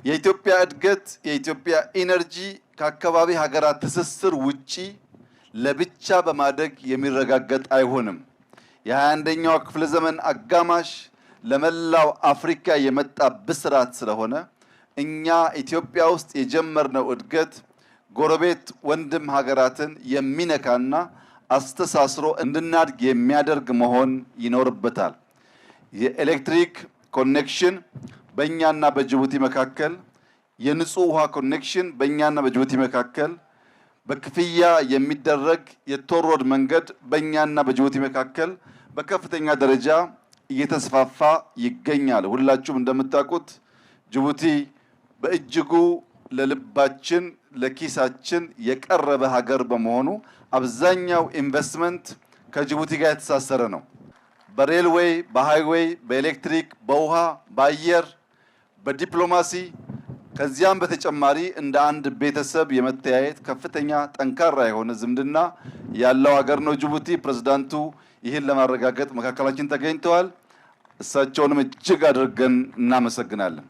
የኢትዮጵያ እድገት የኢትዮጵያ ኢነርጂ ከአካባቢ ሀገራት ትስስር ውጪ ለብቻ በማደግ የሚረጋገጥ አይሆንም። የ21ኛው ክፍለ ዘመን አጋማሽ ለመላው አፍሪካ የመጣ ብስራት ስለሆነ እኛ ኢትዮጵያ ውስጥ የጀመርነው እድገት ጎረቤት ወንድም ሀገራትን የሚነካና አስተሳስሮ እንድናድግ የሚያደርግ መሆን ይኖርበታል። የኤሌክትሪክ ኮኔክሽን በእኛና በጅቡቲ መካከል፣ የንጹህ ውሃ ኮኔክሽን በእኛና በጅቡቲ መካከል፣ በክፍያ የሚደረግ የቶል ሮድ መንገድ በእኛና በጅቡቲ መካከል በከፍተኛ ደረጃ እየተስፋፋ ይገኛል። ሁላችሁም እንደምታውቁት ጅቡቲ በእጅጉ ለልባችን ለኪሳችን የቀረበ ሀገር በመሆኑ አብዛኛው ኢንቨስትመንት ከጅቡቲ ጋር የተሳሰረ ነው። በሬልዌይ፣ በሃይዌይ፣ በኤሌክትሪክ፣ በውሃ፣ በአየር፣ በዲፕሎማሲ ከዚያም በተጨማሪ እንደ አንድ ቤተሰብ የመተያየት ከፍተኛ ጠንካራ የሆነ ዝምድና ያለው ሀገር ነው ጅቡቲ። ፕሬዝዳንቱ ይህን ለማረጋገጥ መካከላችን ተገኝተዋል። እሳቸውንም እጅግ አድርገን እናመሰግናለን።